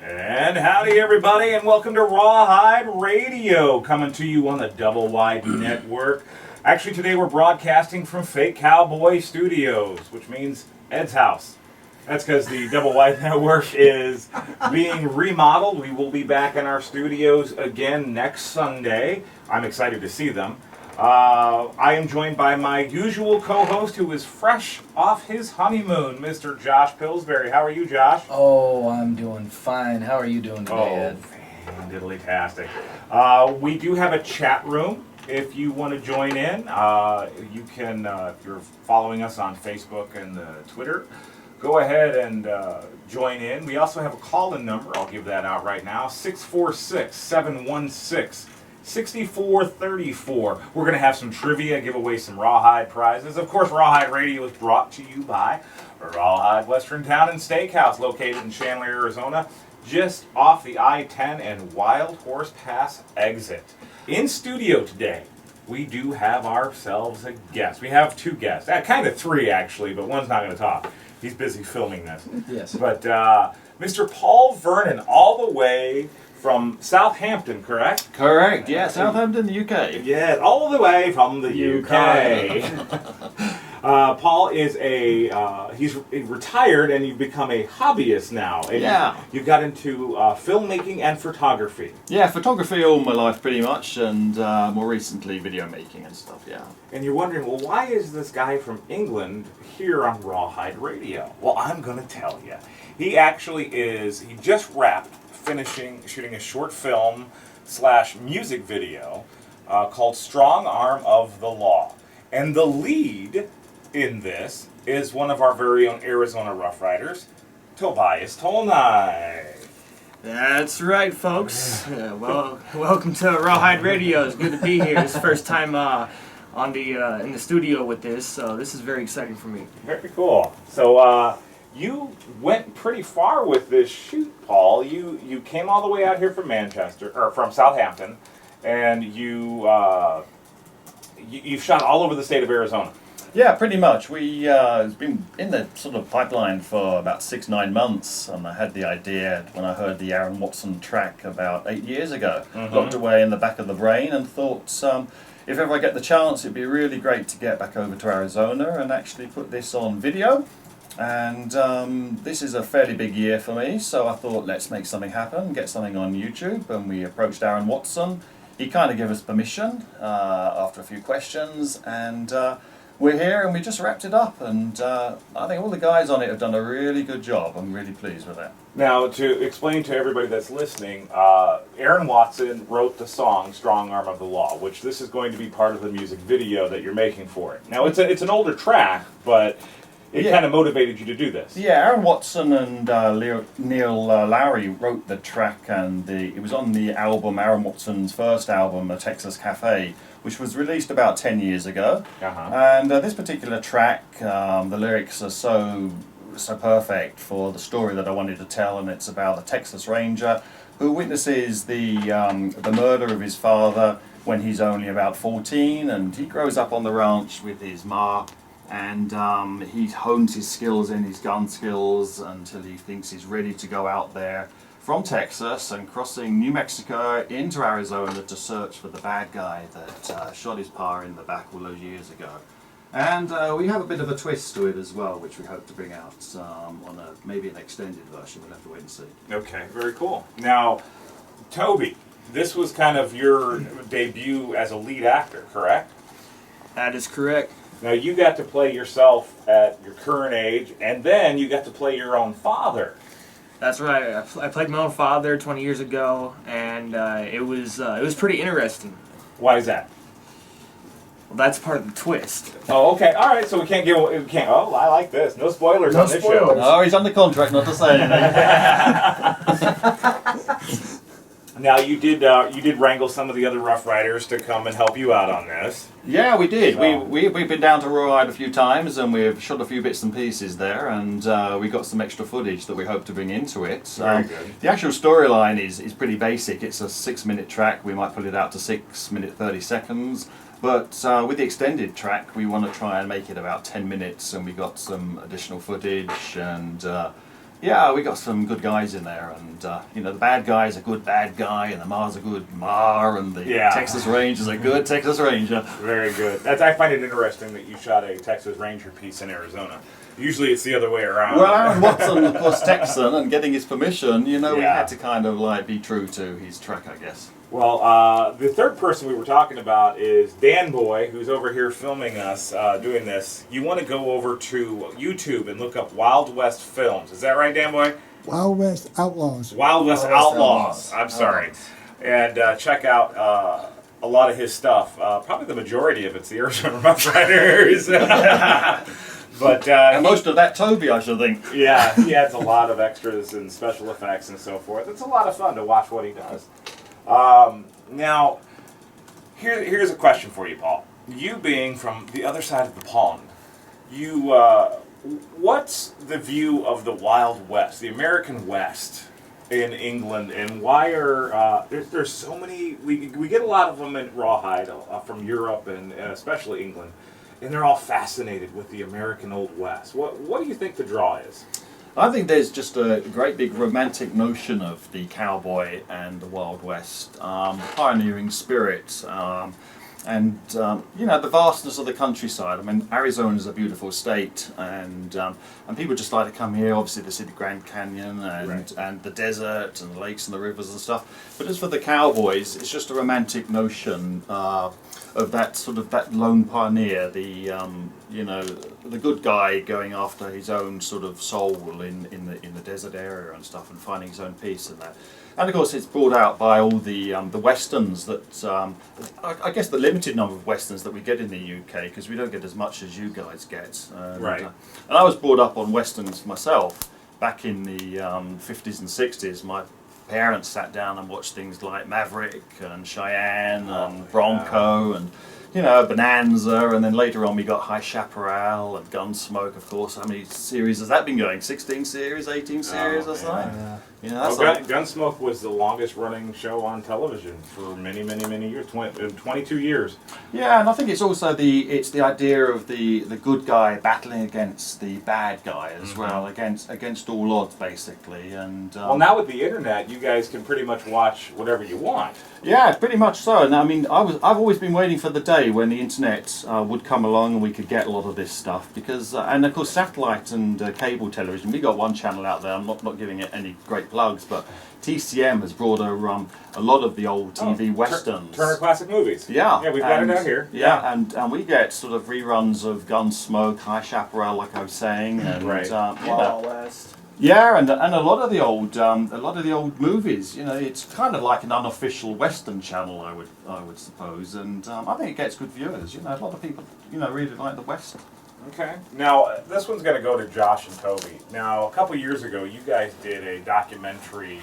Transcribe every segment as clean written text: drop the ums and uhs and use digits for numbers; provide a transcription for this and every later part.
And howdy everybody, and welcome to Rawhide Radio, coming to you on the Double Wide Network. Actually today we're broadcasting from Fake Cowboy Studios, which means Ed's house. That's because the Double Wide Network is being remodeled. We will be back in our studios again next Sunday. I'm excited to see them. I am joined by my usual co-host who is fresh off his honeymoon, Mr. Josh Pilsbury. How are you, Josh? Oh, I'm doing fine. How are you doing today, Ed? Fandiddly-tastic. We do have a chat room. If you want to join in, you can, if you're following us on Facebook and Twitter, go ahead and join in. We also have a call-in number. I'll give that out right now, 646-716-6434. We're going to have some trivia, give away some Rawhide prizes. Of course, Rawhide Radio is brought to you by Rawhide Western Town and Steakhouse, located in Chandler, Arizona, just off the I-10 and Wild Horse Pass exit. In studio today, we do have ourselves a guest. We have two guests, kind of three actually, but one's not going to talk. He's busy filming this. Yes. But Mr. Paul Vernon, all the way from Southampton, correct? Correct, yeah, Southampton, UK. Yeah, all the way from the UK. Paul is he's retired and you've become a hobbyist now. And yeah. You've got into filmmaking and photography. Yeah, photography all my life pretty much, and more recently video making and stuff, yeah. And you're wondering, well, why is this guy from England here on Rawhide Radio? Well, I'm going to tell you. He actually he just wrapped shooting a short film / music video called Strong Arm of the Law. And the lead in this is one of our very own Arizona Roughriders, Tobias Tolnay. That's right, folks. Well, welcome to Rawhide Radio. It's good to be here. It's the first time in the studio with this, so this is very exciting for me. Very cool. So you went pretty far with this shoot, Paul. You came all the way out here from from Southampton, and you've shot all over the state of Arizona. Yeah, pretty much. It's been in the sort of pipeline for about 6-9 months, and I had the idea when I heard the Aaron Watson track about 8 years ago. Locked away in the back of the brain and thought, if ever I get the chance, it'd be really great to get back over to Arizona and actually put this on video. And this is a fairly big year for me, so I thought let's make something happen, get something on YouTube, and we approached Aaron Watson. He kind of gave us permission after a few questions, and we're here and we just wrapped it up, and I think all the guys on it have done a really good job. I'm really pleased with it. Now, to explain to everybody that's listening, Aaron Watson wrote the song Strong Arm of the Law, which this is going to be part of the music video that you're making for it. Now, it's an older track, but it kind of motivated you to do this. Yeah, Aaron Watson and Neil Lowry wrote the track, and it was on the album, Aaron Watson's first album, A Texas Cafe, which was released about 10 years ago. And this particular track, the lyrics are so perfect for the story that I wanted to tell, and it's about a Texas Ranger who witnesses the murder of his father when he's only about 14, and he grows up on the ranch with his ma. And he hones his skills in his gun skills until he thinks he's ready to go out there from Texas and crossing New Mexico into Arizona to search for the bad guy that shot his pa in the back all those years ago. And we have a bit of a twist to it as well, which we hope to bring out on maybe an extended version. We'll have to wait and see. Okay, very cool. Now, Toby, this was kind of your debut as a lead actor, correct? That is correct. Now, you got to play yourself at your current age, and then you got to play your own father. That's right. I played my own father 20 years ago, and it was pretty interesting. Why is that? Well, that's part of the twist. Oh, okay. All right. So we can't. Oh, I like this. No spoilers on this show. No, he's under contract not to say anything. Now you did wrangle some of the other Roughriders to come and help you out on this. Yeah, we did. We've been down to Rawhide a few times, and we've shot a few bits and pieces there, and we got some extra footage that we hope to bring into it. Very good. The actual storyline is pretty basic. It's a 6-minute track. We might put it out to 6 minutes 30 seconds. But with the extended track, we want to try and make it about 10 minutes, and we got some additional footage and Yeah, we got some good guys in there, and the bad guy's a good bad guy, and the Ma's a good Ma, and the Texas Ranger's a good Texas Ranger. Very good. I find it interesting that you shot a Texas Ranger piece in Arizona. Usually it's the other way around. Well, Aaron Watson, of course, Texan, and getting his permission, we had to kind of be true to his track, I guess. Well, the third person we were talking about is Danboy, who's over here filming us doing this. You want to go over to YouTube and look up Wild West Films. Is that right, Danboy? Wild West Outlaws. Wild West Outlaws. I'm sorry. And check out a lot of his stuff. Probably the majority of it's the Arizona Roughriders. But and most of that Toby, I should think. Yeah, he adds a lot of extras and special effects and so forth. It's a lot of fun to watch what he does. Now, here's a question for you, Paul. You being from the other side of the pond, what's the view of the Wild West, the American West in England, and why are there's so many? We get a lot of them in Rawhide from Europe and especially England. And they're all fascinated with the American Old West. What do you think the draw is? I think there's just a great big romantic notion of the cowboy and the Wild West, pioneering spirit, and the vastness of the countryside. I mean, Arizona is a beautiful state, and people just like to come here. Obviously, they see the Grand Canyon and the desert and the lakes and the rivers and stuff. But as for the cowboys, it's just a romantic notion of that lone pioneer, the good guy going after his own sort of soul in the desert area and stuff, and finding his own peace in that. And of course, it's brought out by all the westerns that I guess the limited number of westerns that we get in the UK, because we don't get as much as you guys get. And I was brought up on westerns myself back in the 50s and 60s. My parents sat down and watched things like Maverick and Cheyenne and Bronco and Bonanza, and then later on we got High Chaparral and Gunsmoke, of course. How many series has that been going? 16 series, 18 series or something? Gunsmoke was the longest running show on television for many, many, many years, 22 years. Yeah, and I think it's also the idea of the good guy battling against the bad guy as well, against all odds, basically. And well, now with the internet, you guys can pretty much watch whatever you want. Yeah, pretty much so. And I mean, I've always been waiting for the day when the internet would come along and we could get a lot of this stuff, because and of course satellite and cable television. We got one channel out there. I'm not giving it any great plugs, but TCM has brought a lot of the old TV westerns. Turner Classic Movies. Yeah, we've got it out here. Yeah, and we get sort of reruns of Gunsmoke, High Chaparral, like I was saying, and Wild West. Yeah, and a lot of the old movies. It's kind of like an unofficial Western channel, I would suppose, and I think it gets good viewers. A lot of people really like the West. Okay. Now this one's going to go to Josh and Toby. Now a couple years ago, you guys did a documentary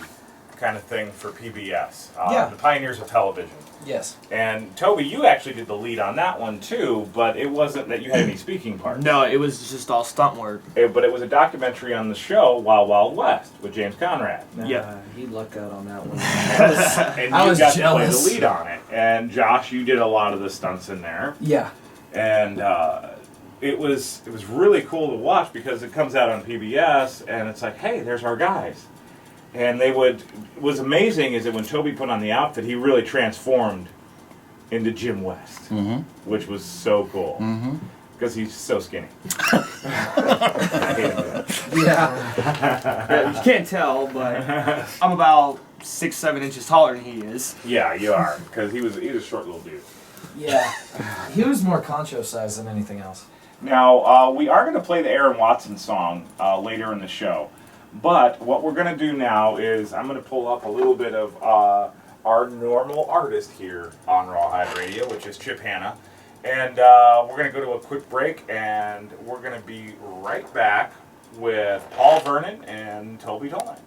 kind of thing for PBS, the Pioneers of Television. Yes. And Toby, you actually did the lead on that one too, but it wasn't that you had any speaking parts. No, it was just all stunt work. But it was a documentary on the show Wild Wild West with James Conrad. Yeah, he lucked out on that one. And I you was got jealous. to play the lead on it. And Josh, you did a lot of the stunts in there. Yeah. And it was really cool to watch, because it comes out on PBS and it's like, hey, there's our guys. And what was amazing is that when Toby put on the outfit, he really transformed into Jim West, which was so cool, because he's so skinny. I hate him for that. Yeah. You can't tell, but I'm about 6-7 inches taller than he is. Yeah, you are, because he was a short little dude. Yeah. He was more concho size than anything else. Now, we are going to play the Aaron Watson song later in the show. But what we're going to do now is I'm going to pull up a little bit of our normal artist here on Rawhide Radio, which is Chip Hanna. And we're going to go to a quick break, and we're going to be right back with Paul Vernon and Toby Tolnay.